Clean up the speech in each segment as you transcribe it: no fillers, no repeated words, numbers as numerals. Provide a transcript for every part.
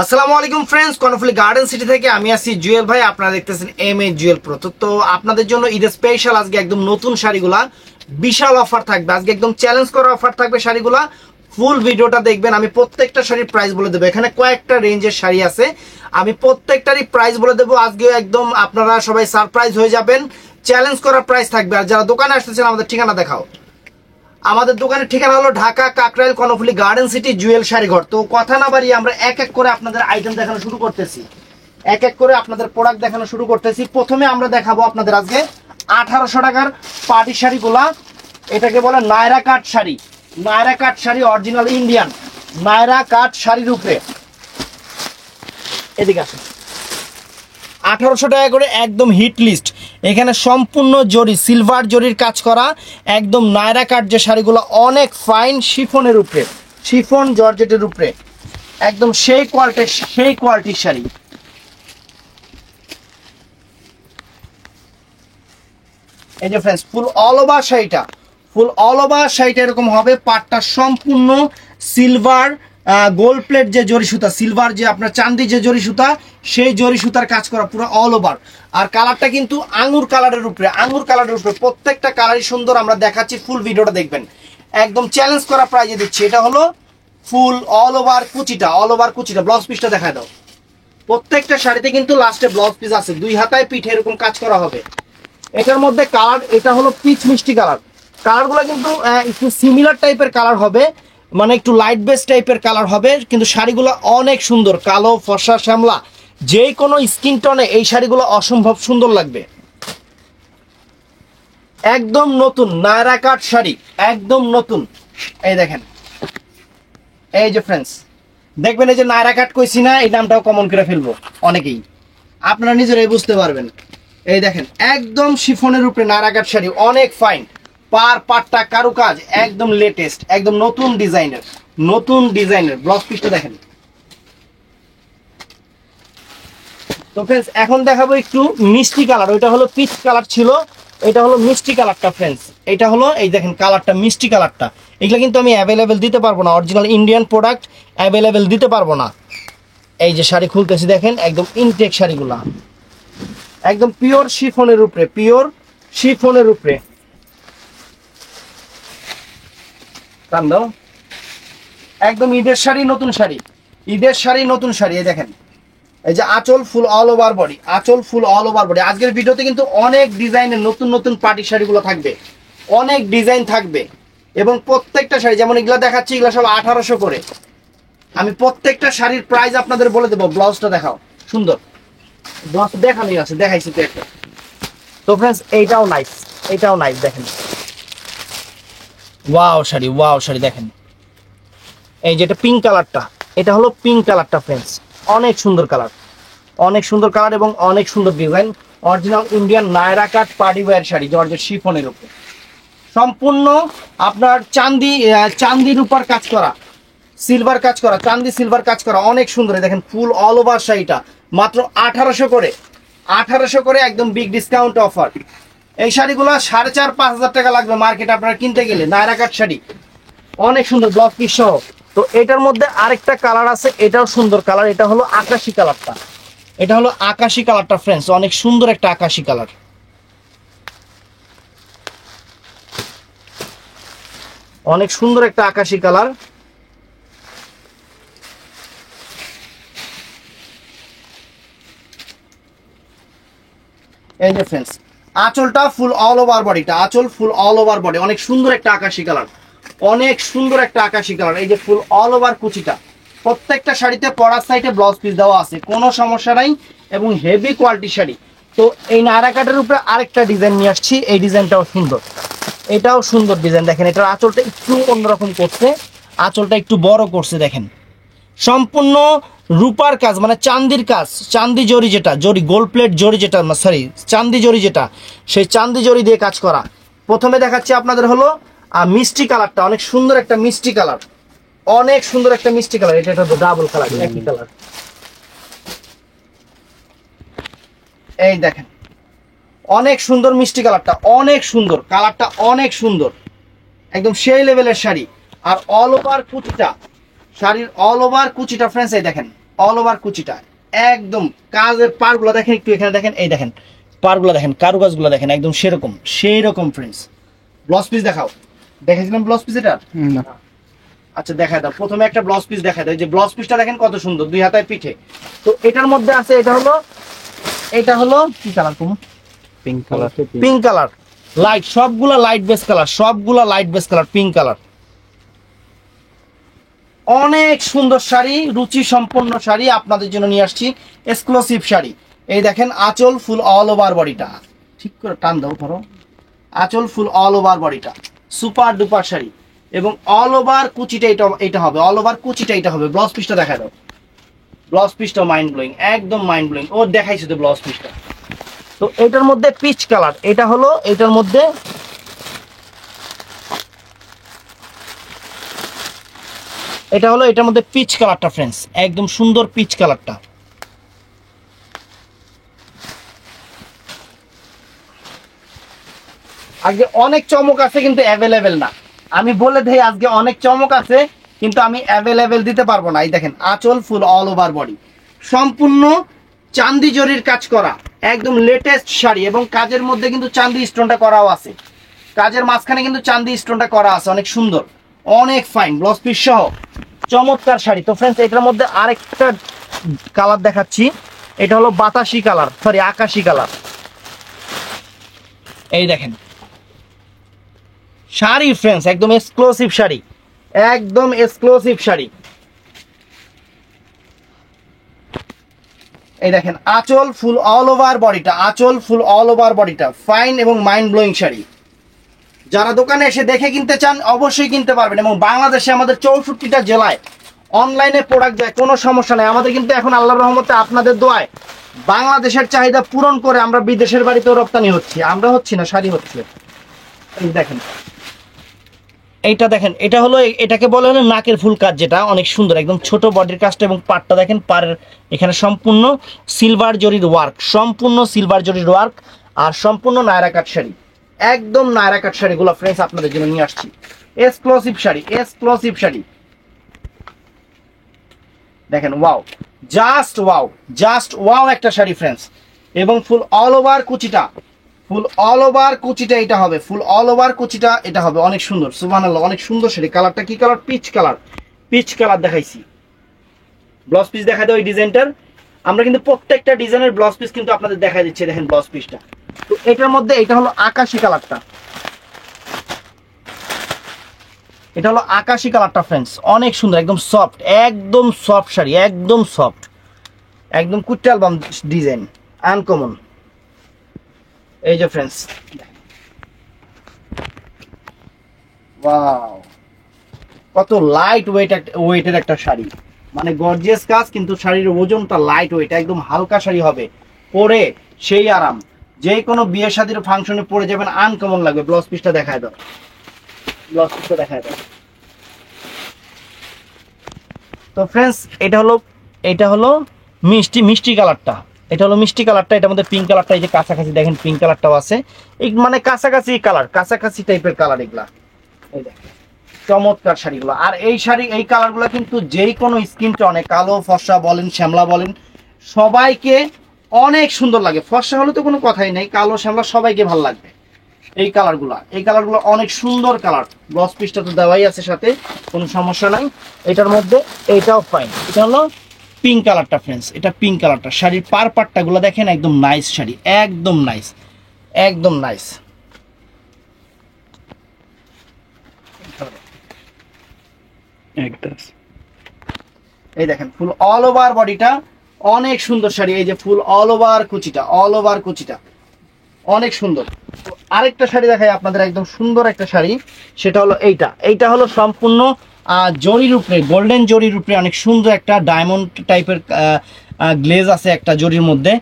আসসালামু আলাইকুম friends, Karnaphuli garden city থেকে আমি আছি জুয়েল ভাই। আপনারা দেখতেছেন এম এ জুয়েল প্রো। তো আপনাদের জন্য ঈদের স্পেশাল আজকে একদম নতুন শাড়িগুলা বিশাল অফার থাকবে। আজকে একদম চ্যালেঞ্জ করা অফার থাকবে শাড়িগুলা। ফুল ভিডিওটা দেখবেন, আমি প্রত্যেকটা শাড়ির প্রাইস বলে দেবো। এখানে কয়েকটা রেঞ্জের শাড়ি আছে, আমি প্রত্যেকটারই প্রাইস বলে দেবো। আজকে একদম আপনারা সবাই সারপ্রাইজ হয়ে যাবেন। চ্যালেঞ্জ করা প্রাইস থাকবে। আর যারা দোকানে আসতেছেন আমাদের ঠিকানা দেখাও। আমাদের দোকানের ঠিকানা হলো ঢাকা কাকরাইল কর্ণফুলী গার্ডেন সিটি জুয়েল শাড়িঘর। তো কথা না বাড়িয়ে আমরা এক এক করে আপনাদের আইটেম দেখানো শুরু করতেছি, এক এক করে আপনাদের প্রোডাক্ট দেখানো শুরু করতেছি। প্রথমে আমরা দেখাবো আপনাদের আজকে 1800 টাকার পার্টি শাড়িগুলা। এটাকে বলে নায়রা কাট শাড়ি। নায়রা কাট শাড়ি অরিজিনাল ইন্ডিয়ান নায়রা কাট শাড়ির উপরে, এদিকে আসেন, 1800 টাকা করে একদম হিট লিস্ট। এখানে সম্পূর্ণ জরি, সিলভার জরির কাজ করা, একদম নায়রা কাট যে শাড়িগুলো অনেক ফাইন শিফনের উপরে, শিফন জর্জেটের উপরে, একদম সেই কোয়ালিটির শাড়ি। এই যে ফ্রেন্ডস, ফুল অল ওভার শাড়িটা, ফুল অল ওভার শাড়িটা এরকম হবে। পাটটা সম্পূর্ণ সিলভার গোল্ড প্লেট যে জরি সুতা, সিলভার যে আপনার চাঁদি যে জরি সুতা, সেই জরি সুতার কাজ করা পুরো অল ওভার। আর কালারটা কিন্তু আঙ্গুর কালারের উপরে, আঙ্গুর কালারের উপরে, প্রত্যেকটা কালারই সুন্দর। আমরা দেখাচ্ছি, ফুল ভিডিওটা দেখবেন। একদম চ্যালেঞ্জ করা প্রাইজে দিচ্ছি। এটা হলো ফুল অল ওভার কুচিটা, অল ওভার কুচিটা। ব্লাউজ পিসটা দেখায় দাও। প্রত্যেকটা শাড়িতে কিন্তু লাস্টে ব্লাউজ পিস আছে, দুই হাতায় পিঠে এরকম কাজ করা হবে। এটার মধ্যে কালার, এটা হলো পিচ মিষ্টি কালার। কালারগুলো কিন্তু একটু সিমিলার টাইপের কালার হবে, মানে একটু লাইট বেস টাইপের কালার হবে, কিন্তু শাড়িগুলো অনেক সুন্দর। কালো, ফর্সা, শ্যামলা, যে কোনো স্কিন টোনে এই শাড়িগুলো অসম্ভব সুন্দর লাগবে। একদম নতুন নায়রা কাট শাড়ি, একদম নতুন। এই দেখেন, এই যে ফ্রেন্ডস দেখবেন, এই যে নায়রা কাট কইছি না, এই নামটাও কমন করে ফেলবো অনেকেই, আপনারা নিজেরাই বুঝতে পারবেন। এই দেখেন, একদম শিফনের উপরে নায়রা কাট শাড়ি, অনেক ফাইন। পাটটা কারুকাজ একদম লেটেস্ট, একদম নতুন ডিজাইনের, নতুন ডিজাইনের। ব্লাউজ পিসটা দেখেন। তো ফ্রেন্ডস এখন দেখাবো একটু মিষ্টি কালার। ওইটা হলো পিচ কালার ছিল, এটা হলো মিষ্টি কালারটা ফ্রেন্ডস। এটা হলো, এই দেখেন কালারটা, মিষ্টি কালারটা। এগুলো কিন্তু আমি অ্যাভেলেবেল দিতে পারবো না, অরিজিনাল ইন্ডিয়ান প্রোডাক্ট অ্যাভেলেবেল দিতে পারবো না। এই যে শাড়ি খুলতেছি দেখেন, একদম ইনটেক শাড়িগুলা, একদম পিওর শিফনের উপরে, পিওর শিফনের উপরে। টান দাও। একদম ঈদের শাড়ি, নতুন শাড়ি, ঈদের শাড়ি, নতুন শাড়ি। এই দেখেন, এই যে আঁচল ফুল অল ওভার বডি, আঁচল ফুল অল ওভার বডি। আজকের ভিডিওতে কিন্তু অনেক ডিজাইনের নতুন নতুন পার্টি শাড়িগুলো থাকবে, অনেক ডিজাইন থাকবে। এবং প্রত্যেকটা শাড়ি, যেমন এগুলা দেখাচ্ছি, এগুলো সব 1800 করে। আমি প্রত্যেকটা শাড়ির প্রাইস আপনাদের বলে দেবো। ব্লাউজটা দেখাও, সুন্দর ব্লাউজ দেখানোই আছে, দেখাইছি তো একটা। তো ফ্রেন্ডস এইটাও নাইস, এইটাও নাইস, দেখেন ওয়াও শাড়ি, ওয়াও শাড়ি দেখেন। এই যেটা পিঙ্ক কালারটা, এটা হলো পিঙ্ক কালারটা ফ্রেন্ডস, অনেক সুন্দর কালার, অনেক সুন্দর কালার এবং অনেক সুন্দর ডিজাইন। অরিজিনাল ইন্ডিয়ান নায়রা কাট পার্টি ওয়্যার শাড়ি, জর্জেট শিফনের উপরে, সম্পূর্ণ আপনার চান্দির উপর কাজ করা, সিলভার কাজ করা, চান্দি সিলভার কাজ করা, অনেক সুন্দর। দেখেন ফুল অল ওভার শাড়িটা মাত্র 1800 করে, 1800 করে, একদম বিগ ডিসকাউন্ট অফার। এই শাড়িগুলো 4500-5000 টাকা লাগবে মার্কেটে আপনারা কিনতে গেলে। নায়রা কাট শাড়ি, অনেক সুন্দর, ব্লাউজ পিস সহ। তো এটার মধ্যে আরেকটা কালার আছে, এটাও সুন্দর কালার। এটা হলো আকাশি কালারটা, এটা হলো আকাশি কালারটা ফ্রেন্ডস, অনেক সুন্দর একটা আকাশি কালার, অনেক সুন্দর একটা আকাশি কালার। এই যে ফ্রেন্ডস, আঁচলটা ফুল অল ওভার বডিটা, আঁচল ফুল অল ওভার বডি, অনেক সুন্দর একটা আকাশি কালার, অনেক সুন্দর একটা আকাশি কালার। এই যে ফুল অল ওভার কুচিটা, প্রত্যেকটা শাড়িতে পরার সাইডে ব্লাউজ পিস দেওয়া আছে, কোনো সমস্যা নাই, এবং হেভি কোয়ালিটি শাড়ি। তো এই নায়রা কাটের উপরে আরেকটা ডিজাইন নিয়ে আসছি, এই ডিজাইনটাও সুন্দর, এটাও সুন্দর ডিজাইন। দেখেন এটার আঁচলটা একটু অন্যরকম করছে, আঁচলটা একটু বড় করছে। দেখেন সম্পূর্ণ রূপার কাজ, মানে চান্দির কাজ, চান্দি জরি, যেটা জরি গোল্ড প্লেট জরি, যেটা সরি চান্দি জরি, যেটা সেই চান্দি জরি দিয়ে কাজ করা। প্রথমে দেখাচ্ছি আপনাদের হলো মিষ্টি কালারটা, অনেক সুন্দর একটা মিষ্টি কালার, অনেক সুন্দর একটা মিষ্টি কালার। এটা একটা ডাবল কালার, একই কালার। এই দেখেন অনেক সুন্দর মিষ্টি কালারটা, অনেক সুন্দর কালারটা, অনেক সুন্দর, একদম সেই লেভেলের শাড়ি। আর অল ওভার কুচিটা, শাড়ির অল ওভার কুচিটা ফ্রেন্ডস, এই দেখেন অল ওভার কুচিটা একদম কাজের পারগুলো দেখেন, একটু এখানে দেখেন, এই দেখেন পারগুলো দেখেন, কারুকাজগুলো দেখেন একদম সেরকম সেই রকম ফ্রেন্ডস। ব্লাউজ পিস দেখাও, দেখেছিলাম ব্লাউজ পিস এটা না। আচ্ছা দেখায় দাও, প্রথমে একটা ব্লাউজ পিস দেখায় দাও, যে ব্লাউজ পিসটা দেখেন কত সুন্দর, 2 হাতায় পিঠে। তো এটার মধ্যে আছে, এটা হলো কি কালার তুমি? Pink colour. Pink colour, light, সবগুলা লাইট বেস কালার, সবগুলা light base colour, pink colour. অনেক সুন্দর শাড়ি, রুচি সম্পন্ন শাড়ি আপনাদের জন্য নিয়ে আসছি, এক্সক্লুসিভ শাড়ি। এই দেখেন আঁচল ফুল অল ওভার বডিটা, ঠিক করে টান দাও ধরো, আঁচল ফুল অল ওভার বডিটা, সুপার ডুপার শাড়ি। এবং অল ওভার কুচিটা এটা হবে, অল ওভার কুচিটা এটা হবে। ব্লাউজ পিসটা দেখা দাও, ব্লাউজ পিসটা মাইন্ড ব্লোয়িং, একদম মাইন্ড ব্লোয়িং। ও দেখাইছে তো ব্লাউজ পিসটা। তো এটার মধ্যে পিচ কালার, এটা হলো এটার মধ্যে এটার মধ্যে পিচ কালারটা ফ্রেন্ডস, একদম সুন্দর পিচ কালারটা। আজকে অনেক চমক আছে কিন্তু অ্যাভেলেবেল না, আমি বলে দেই আজকে অনেক চমক আছে কিন্তু আমি অ্যাভেলেবেল দিতে পারবো না। এই দেখেন আঁচল ফুল অল ওভার বডি, সম্পূর্ণ চান্দি জরির কাজ করা, একদম লেটেস্ট শাড়ি। এবং কাজের মধ্যে কিন্তু চান্দি স্টোনটা করাও আছে, কাজের মাঝখানে কিন্তু চান্দি স্টোনটা করা আছে, অনেক সুন্দর, অনেক ফাইন, ব্লাউজ পিস সহ চমৎকার শাড়ি। তো ফ্রেন্ডস এটার মধ্যে আরেকটা কালার দেখাচ্ছি, এটা হলো বাতাসি কালার, সরি আকাশি কালার। এই দেখেন শাড়ি ফ্রেন্ডস, একদম এক্সক্লুসিভ শাড়ি, একদম এক্সক্লুসিভ শাড়ি। এই দেখেন আঁচল ফুল অল ওভার বডিটা, আঁচল ফুল অল ওভার বডিটা, ফাইন এবং মাইন্ড ব্লোয়িং শাড়ি। যারা দোকানে এসে দেখে কিনতে চান অবশ্যই কিনতে পারবেন। এবং বাংলাদেশে আমাদের 64টা জেলায় অনলাইনে প্রোডাক্ট যায়, কোনো সমস্যা নেই। আমাদের কিন্তু এখন আল্লাহর রহমতে আপনাদের দোয়ায় বাংলাদেশের চাহিদা পূরণ করে আমরা বিদেশের বাড়িতেও রপ্তানি হচ্ছি, আমরা হচ্ছি না, শাড়ি হচ্ছে। এই দেখেন এইটা দেখেন, এটা হলো, এটাকে বলে হলো নাকের ফুল কাজ, যেটা অনেক সুন্দর, একদম ছোট বডির কাজটা। এবং পাড়টা দেখেন, পাড়ের এখানে সম্পূর্ণ সিলভার জরির ওয়ার্ক, সম্পূর্ণ সিলভার জরির ওয়ার্ক, আর সম্পূর্ণ নায়রা কাট শাড়ি, একদম নায়রা কাট শাড়িগুলো ফ্রেন্ডস আপনাদের জন্য নিয়ে আসছি, এক্সক্লুসিভ শাড়ি, এক্সক্লুসিভ শাড়ি। দেখেন wow, just wow, just wow একটা শাড়ি ফ্রেন্ডস। এবং ফুল অল ওভার কুচিটা, ফুল অল ওভার কুচিটা এটা হবে, ফুল অল ওভার কুচিটা এটা হবে, অনেক সুন্দর, সুবহানাল্লাহ, অনেক সুন্দর শাড়ি। কালারটা কি colour? Peach colour, peach colour দেখাইছি। ব্লাউজ পিস দেখা দেয় ওই ডিজাইনটার, আমরা কিন্তু প্রত্যেকটা ডিজাইনের ব্লাউজ পিস কিন্তু আপনাদের দেখা দিচ্ছে, দেখেন ব্লাউজ পিসটা। তো এটার মধ্যে এটা হলো আকাশি কালারটা, এটা হলো আকাশি কালারটা ফ্রেন্ডস, অনেক সুন্দর, একদম সফট, একদম সফট শাড়ি, একদম সফট, একদম কুট্টি অ্যালবাম ডিজাইন, আনকমন। এই যে ফ্রেন্ডস ওয়াও, কত লাইট ওয়েটের একটা শাড়ি, মানে গর্জিয়াস কাজ কিন্তু শাড়ির ওজনটা লাইট ওয়েট, একদম হালকা শাড়ি হবে, পরে সেই আরাম, যে কোনো বিয়ে শাদীর ফাংশনে পরে যাবেন, আনকমন লাগবে। ব্লাউজ পিসটা দেখায় দাও, ব্লাউজ পিসটা দেখায় দাও। তো ফ্রেন্ডস এটা হলো মিষ্টি কালারটা, এটা হলো মিষ্টি কালারটা, এটার মধ্যে পিঙ্ক কালারটা, এই যে কাছাকাছি দেখেন পিঙ্ক কালারটাও আছে, এই মানে কাছাকাছি কালার, কাছাকাছি টাইপের কালার এগুলা। এই দেখেন চমৎকার শাড়িগুলো। আর এই শাড়ি, এই কালারগুলো কিন্তু যেই কোনো স্কিন টোনে, কালো ফর্সা বলেন শ্যামলা বলেন, সবাইকে অনেক সুন্দর লাগে। ফর্সা হলে তো কোনো কথাই নেই, কালো শ্যামলা সবাইকে ভালো লাগবে। এই কালারগুলো অনেক সুন্দর কালার। ব্লাউজ পিসটা তো দেওয়াই আছে সাথে, কোনো সমস্যা নাই। এটার মধ্যে এইটাও ফাইন, এটা হলো পিঙ্ক কালারটা ফ্রেন্ডস, এটা পিঙ্ক কালারটা। শাড়ির পাটটাগুলো দেখেন, একদম নাইস শাড়ি, একদম নাইস, একদম নাইস। এই দেখেন ফুল অল ওভার বডিটা, অনেক সুন্দর শাড়ি। এই যে ফুল অল ওভার কুচিটা অনেক সুন্দর। আরেকটা শাড়ি দেখাই আপনাদের, একদম সুন্দর একটা শাড়ি, সেটা হলো এইটা হলো সম্পূর্ণ জরির উপরে, গোল্ডেন জরির উপরে, অনেক সুন্দর একটা ডায়মন্ড টাইপের গ্লেজ আছে একটা জরির মধ্যে,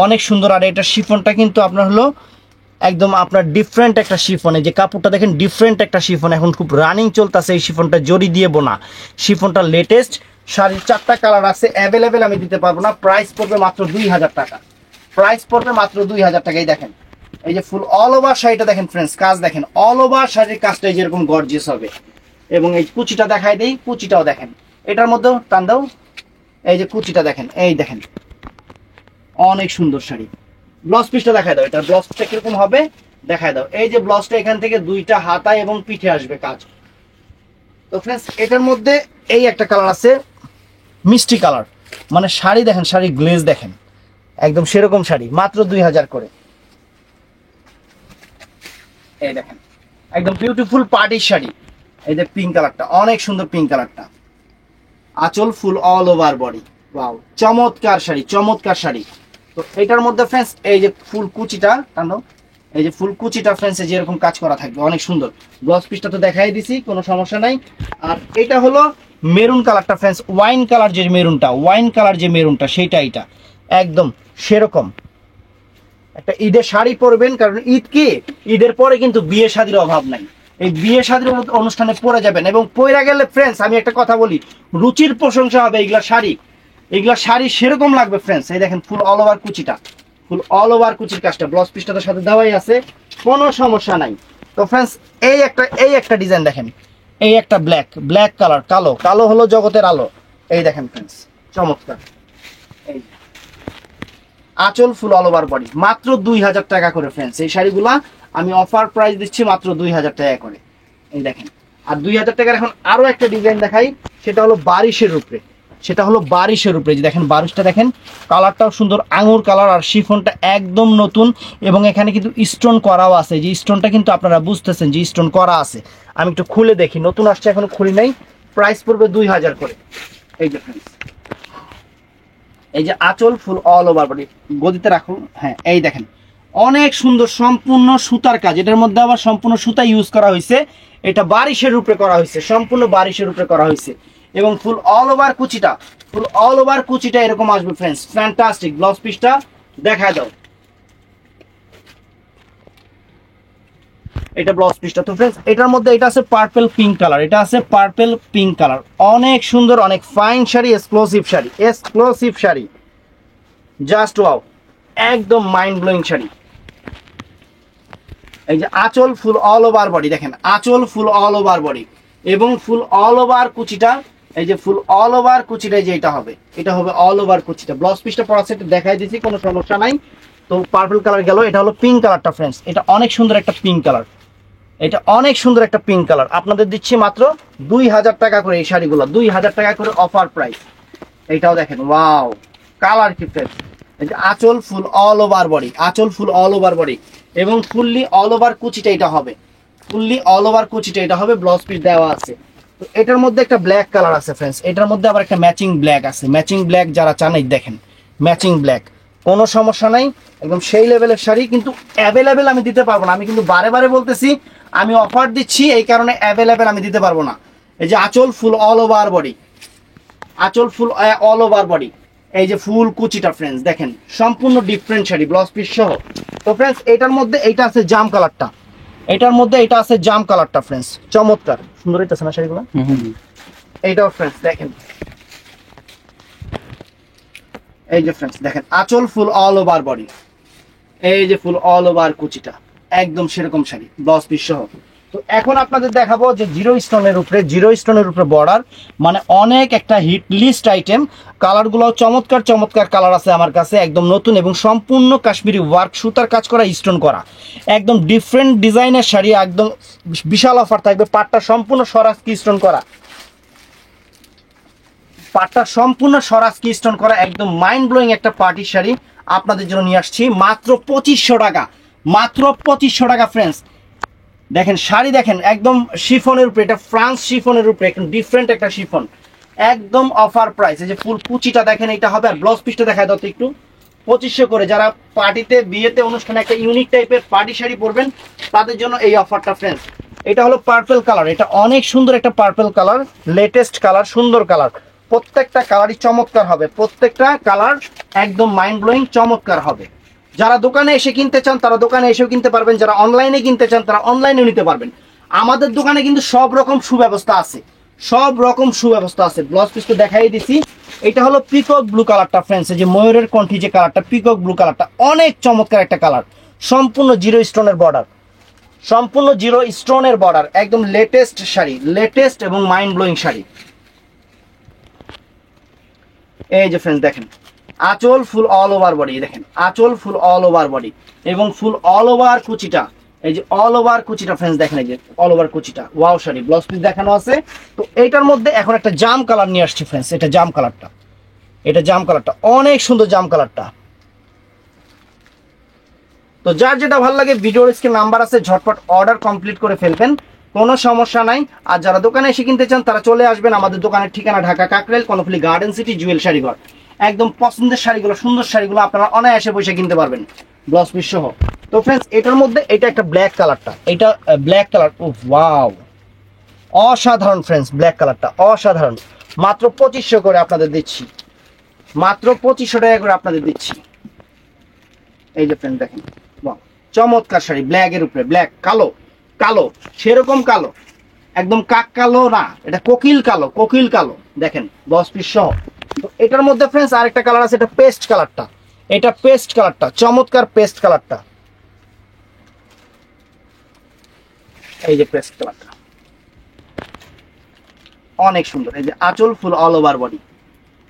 অনেক সুন্দর। আর এটা শিফনটা কিন্তু আপনার হলো একদম আপনার ডিফারেন্ট একটা শিফন, এই যে কাপড়টা দেখেন, ডিফারেন্ট একটা শিফন, এখন খুব রানিং চলতেছে এই শিফনটা, জরি দিয়ে বোনা শিফনটা, লেটেস্ট। শাড়ির 4টা কালার আছে, অ্যাভেলেবেল আমি দিতে পারবো না, প্রাইস পড়বে মাত্র 2000 টাকা, প্রাইস পড়বে মাত্র 2000 টাকা। এই দেখেন, এই যে ফুল অল ওভার শাড়িটা দেখেন ফ্রেন্ডস, কাজ দেখেন, অল ওভার শাড়ির কাজটা যেরকম গর্জিয়াস হবে। এবং এই কুচিটা দেখাই দেই, কুচিটাও দেখেন, এটার মধ্যে টান দাও, এই যে কুচিটা দেখেন, এই দেখেন অনেক সুন্দর শাড়ি। ব্লাউজ পিসটা দেখায় দাও, এটার ব্লাউজ পিসটা কিরকম হবে দেখায় দাও। এই যে ব্লাউজটা এখান থেকে দুইটা হাতায় এবং পিঠে আসবে কাজ। তো ফ্রেন্ডস এটার মধ্যে এই একটা কালার আছে মিষ্টি কালার, মানে শাড়ি দেখেন, শাড়ি গ্লেজ দেখেন একদম সেরকম শাড়ি, মাত্র 2000 করে। এই দেখেন একদম বিউটিফুল পার্টির শাড়ি। এই যে পিঙ্ক কালারটা, অনেক সুন্দর পিঙ্ক কালারটা, আঁচল ফুল অল ওভার বডি। ওয়াও, চমৎকার শাড়ি, চমৎকার শাড়ি। তো এটার মধ্যে ফ্রেন্ডস এই যে ফুল কুচিটা টানো, এই যে ফুল কুচিটা ফ্রেন্ডস যেরকম কাজ করা থাকবে, অনেক সুন্দর। ব্লাউজ পিসটা তো দেখাই দিছি, কোনো সমস্যা নাই। আর এটা হলো মেরুন কালারটা ফ্রেন্ডস, ওয়াইন কালার যে মেরুনটা, ওয়াইন কালার যে মেরুনটা সেইটা, এটা একদম সেরকম একটা ঈদের শাড়ি পরবেন, কারণ ঈদ কি, ঈদের পরে কিন্তু বিয়ে শাদীর অভাব নাই। এই বিয়ে শাদীর অনুষ্ঠানে পরে যাবেন, এবং পরে গেলে ফ্রেন্ডস আমি একটা কথা বলি, রুচির প্রশংসা হবে। এইগুলা শাড়ি, এইগুলা শাড়ি সেরকম লাগবে ফ্রেন্ডস। এই দেখেন ফুল অল ওভার কুচিটা, ফুল অল ওভার কুচির কাজটা, ব্লাউজ পিসটা তো সাথে দেওয়াই আছে, কোনো সমস্যা নাই। তো ফ্রেন্ডস এই একটা ডিজাইন দেখেন, এই একটা ব্ল্যাক, ব্ল্যাক কালার, কালো, কালো হলো জগতের আলো। এই দেখেন ফ্রেন্ডস চমৎকার। এই আঁচল ফুল অল ওভার বডি, মাত্র 2000 টাকা করে ফ্রেন্ডস। এই শাড়িগুলা আমি অফার প্রাইস দিচ্ছি মাত্র 2000 টাকা করে। এই দেখেন, আর 2000 টাকার এখন আরো একটা ডিজাইন দেখাই, সেটা হলো বারিশের উপরে, সেটা হলো বারিশের উপরে। যে দেখেন বারিশটা দেখেন, কালারটাও সুন্দর আঙুর কালার, আর শিফনটা একদম নতুন, এবং এখানে কিন্তু স্টোন করাও আছে। যে স্টোনটা কিন্তু আপনারা বুঝতেছেন যে স্টোন করা আছে। আমি একটু খুলে দেখি, নতুন আসছে এখনো খুলি নাই। প্রাইস পড়বে 2000 করে। এই যে ফ্রেন্ডস, এই যে আঁচল ফুল অল ওভার বডি, গদিতে রাখো, হ্যাঁ এই দেখেন অনেক সুন্দর, সম্পূর্ণ সুতার কাজ, এটার মধ্যে আবার সম্পূর্ণ সুতা ইউজ করা হয়েছে। এটা বারিশের উপরে করা হয়েছে, সম্পূর্ণ বারিশের উপরে করা হয়েছে, এবং ফুল অল ওভার কুচিটা, ফুল অল ওভার কুচিটা এরকম আসবে ফ্রেন্ডস, ফ্যান্টাস্টিক। ব্লাউজ পিসটা দেখা দাও, এটা ব্লাউজ পিসটা। তো ফ্রেন্ডস এটার মধ্যে এটা আছে পার্পল পিঙ্ক কালার, এটা আছে পার্পল পিঙ্ক কালার, অনেক সুন্দর, অনেক fine sari, exclusive sari, exclusive sari, just wow, একদম মাইন্ড ব্লোয়িং শাড়ি। এই যে আঁচল ফুল অল ওভার বডি, দেখেন আঁচল ফুল অল ওভার বডি, এবং ফুল অল ওভার কুচিটা, এই যে ফুল অল ওভার কুচিটা, যে এটা হবে, এটা হবে অল ওভার কুচিটা। ব্লাউজ পিসটা পরা সেট দেখাই দিচ্ছি, কোনো সমস্যা নাই। তো পার্পল কালার গেল, এটা হলো পিঙ্ক কালারটা ফ্রেন্ডস, এটা অনেক সুন্দর একটা পিঙ্ক কালার, এটা অনেক সুন্দর একটা পিঙ্ক কালার। আপনাদের দিচ্ছি মাত্র 2000 টাকা করে এই শাড়িগুলো, 2000 টাকা করে অফার প্রাইস। এইটাও দেখেন, ওয়াও কালার কি ফ্রেন্ডস। এই যে আঁচল ফুল অল ওভার বডি, আঁচল ফুল অল ওভার বডি, এবং ফুললি অল ওভার কুচিটা এটা হবে, ফুললি অল ওভার কুচিটা এটা হবে। ব্লাউজ পিস দেওয়া আছে। তো এটার মধ্যে একটা ব্ল্যাক কালার আছে ফ্রেন্ডস, এটার মধ্যে আবার একটা ম্যাচিং ব্ল্যাক আছে, ম্যাচিং ব্ল্যাক যারা চান এই দেখেন ম্যাচিং ব্ল্যাক, কোনো সমস্যা নাই, একদম সেই লেভেলের শাড়ি। কিন্তু অ্যাভেলেবেল আমি দিতে পারবো না, আমি কিন্তু বারে বারে বলতেছি আমি অফার দিচ্ছি, এই কারণে অ্যাভেলেবেল আমি দিতে পারবো না। এই যে আঁচল ফুল অল ওভার বডি, আঁচল ফুল অল ওভার বডি, এই যে ফুল কুচিটা ফ্রেন্ডস দেখেন, সম্পূর্ণ ডিফারেন্ট শাড়ি ব্লাউজ পিস সহ। তো ফ্রেন্ডস এটার মধ্যে এইটা আছে জাম কালারটা, এটার মধ্যে এটা আছে জাম কালারটা ফ্রেন্ডস, চমৎকার সুন্দর হইতেছে না শাড়িগুলো। এইটাও ফ্রেন্ডস দেখেন, এই যে ফ্রেন্ডস দেখেন আঁচল ফুল অল ওভার বডি, এই যে ফুল অল ওভার কুচিটা, একদম সেরকম শাড়ি ব্লাউজ পিস সহ। তো এখন আপনাদের দেখাবো যে জিরো স্টোনের উপরে, জিরো স্টোনের উপরে বর্ডার, মানে অনেক একটা হিট লিস্ট আইটেম। কালারগুলো চমৎকার চমৎকার কালার আছে আমার কাছে, একদম নতুন, এবং সম্পূর্ণ কাশ্মীরি ওয়ার্ক সুতার কাজ করা, স্টোন করা, একদম ডিফারেন্ট ডিজাইনের শাড়ি, একদম বিশাল অফার থাকবে। পাটটা সম্পূর্ণ স্বরাজ কি স্টোন করা, পাটটা সম্পূর্ণ স্বরাজ কি স্টোন করা, একদম মাইন্ড ব্লোয়িং একটা পার্টির শাড়ি আপনাদের জন্য নিয়ে আসছি মাত্র 2500 টাকা, মাত্র 2500 টাকা ফ্রেন্ডস। দেখেন শাড়ি দেখেন, একদম শিফনের উপরে, এটা ফ্রান্স শিফনের উপরে, একদম ডিফারেন্ট একটা শিফন, একদম অফার প্রাইস। এই যে ফুল কুচিটা দেখেন এইটা হবে, আর ব্লাউজ পিসটা দেখায় দাও তো একটু। 2500 করে, যারা পার্টিতে বিয়েতে অনুষ্ঠানে একটা ইউনিক টাইপের পার্টি শাড়ি পরবেন তাদের জন্য এই অফারটা ফ্রেন্ডস। এটা হলো পার্পল কালার, এটা অনেক সুন্দর একটা পার্পল কালার, লেটেস্ট কালার, সুন্দর কালার, প্রত্যেকটা কালারই চমৎকার হবে, প্রত্যেকটা কালার একদম মাইন্ড ব্লোয়িং চমৎকার হবে। যারা দোকানে এসে কিনতে চান তারা দোকানে এসেও কিনতে পারবেন, যারা অনলাইনে কিনতে চান তারা অনলাইনেও নিতে পারবেন। আমাদের দোকানে কিন্তু সব রকম সুব্যবস্থা আছে, সব রকম সুব্যবস্থা আছে। ব্লাউজ পিস তো দেখাই দিছি, এটা হলো পিকক ব্লু কালারটা ফ্রেন্ডস, এই যে ময়ূরের কণ্ঠী যে কালারটা, পিকক ব্লু কালারটা অনেক চমৎকার একটা কালার, সম্পূর্ণ জিরো স্টোনের বর্ডার, সম্পূর্ণ জিরো স্টোনের বর্ডার, একদম লেটেস্ট শাড়ি, লেটেস্ট এবং মাইন্ড ব্লোয়িং শাড়ি। এই যে ফ্রেন্ডস দেখেন, আঁচল ফুল অল ওভার বডি, দেখেন আঁচল ফুল অল ওভার বডি এবং ফুল অল ওভার কুচিটা, এই যে অল ওভার কুচিটা ফ্রেন্ডস দেখেন, এই যে অল ওভার কুচিটা, ওয়াও শাড়ি ব্লাউজ পিস দেখানো আছে। তো এইটার মধ্যে এখন একটা জাম কালার নিয়ে আসছি ফ্রেন্ডস, এটা জাম কালারটা, এটা জাম কালারটা অনেক সুন্দর জাম কালারটা। তো যার যেটা ভালো লাগে ভিডিওর স্ক্রিনে নাম্বার আছে, ঝটপট অর্ডার কমপ্লিট করে ফেলবেন, কোনো সমস্যা নাই। আর যারা দোকানে এসে কিনতে চান তারা চলে আসবেন, আমাদের দোকানের ঠিকানা ঢাকা কাকরাইল কর্ণফুলী গার্ডেন সিটি জুয়েল শাড়িঘর। একদম পছন্দের শাড়িগুলো, সুন্দর শাড়িগুলো আপনারা অনায়াসে পয়সা কিনতে পারবেন ব্লাউজ পিস সহ। তো ফ্রেন্ডস এটার মধ্যে এটা একটা ব্ল্যাক কালারটা, এটা ব্ল্যাক কালার, ও ওয়াও অসাধারণ ফ্রেন্ডস, ব্ল্যাক কালারটা অসাধারণ। মাত্র 2500 করে আপনাদের দিচ্ছি, মাত্র 2500 টাকা করে আপনাদের দিচ্ছি। এই যে ফ্রেন্ড দেখেন, বাহ চমৎকার শাড়ি, ব্ল্যাকের উপরে ব্ল্যাক, কালো কালো সেরকম কালো, একদম কাক কালো না, এটা কোকিল কালো, কোকিল কালো দেখেন 10 পিস সহ। তো এটার মধ্যে ফ্রেন্ডস আরেকটা কালার আছে, এটা পেস্ট কালারটা, এটা পেস্ট কালারটা চমৎকার পেস্ট কালারটা, এই যে পেস্ট কালারটা অনেক সুন্দর। এই যে আঁচল ফুল অল ওভার বডি,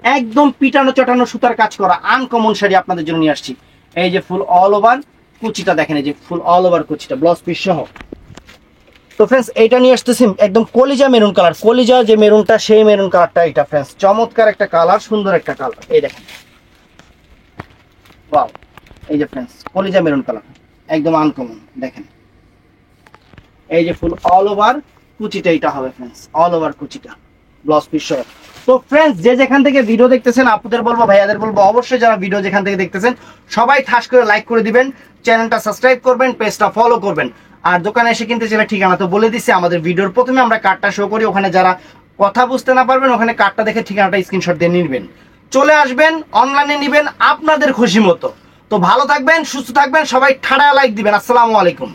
একদম পিটানো চটানো সুতার কাজ করা আনকমন শাড়ি আপনাদের জন্য নিয়ে আসছি। এই যে ফুল অল ওভার কুচিটা দেখেন, এই যে ফুল অল ওভার কুচিটা ব্লাউজ পিস সহ। তো ফ্রেন্ডস এইটা নিয়ে আসতেছি একদম কলিজা মেরুন কালার, কলিজা যে মেরুনটা সেই মেরুন কালারটা, এটা ফ্রেন্ডস চমৎকার একটা কালার, সুন্দর একটা কালার, এই দেখেন ওয়াও। এই যে ফ্রেন্ডস কলিজা মেরুন কালার একদম আনকমন দেখেন, এই যে ফুল অল ওভার কুচিটা এটা হবে ফ্রেন্ডস, অল ওভার কুচিটা ব্লাউজ পিস সহ। তো ফ্রেন্ডস যে যেখান থেকে ভিডিও দেখতেছেন আপুদের বলবো ভাইয়াদের বলবো অবশ্যই যারা ভিডিও যেখান থেকে দেখতেছেন সবাই ঠাস করে লাইক করে দিবেন, চ্যানেলটা সাবস্ক্রাইব করবেন, পেজটা ফলো করবেন। আর দোকানে এসে কিনতে চাইলে ঠিকানা তো বলে দিচ্ছি, আমাদের ভিডিওর প্রথমে আমরা কার্ডটা শো করি, ওখানে যারা কথা বুঝতে না পারবেন ওখানে কার্ডটা দেখে ঠিকানাটা স্ক্রিনশট দিয়ে নিবেন, চলে আসবেন, অনলাইনে নিবেন আপনাদের খুশি মতো। তো ভালো থাকবেন, সুস্থ থাকবেন, সবাই ঠাড়া লাইক দিবেন। আসসালামু আলাইকুম।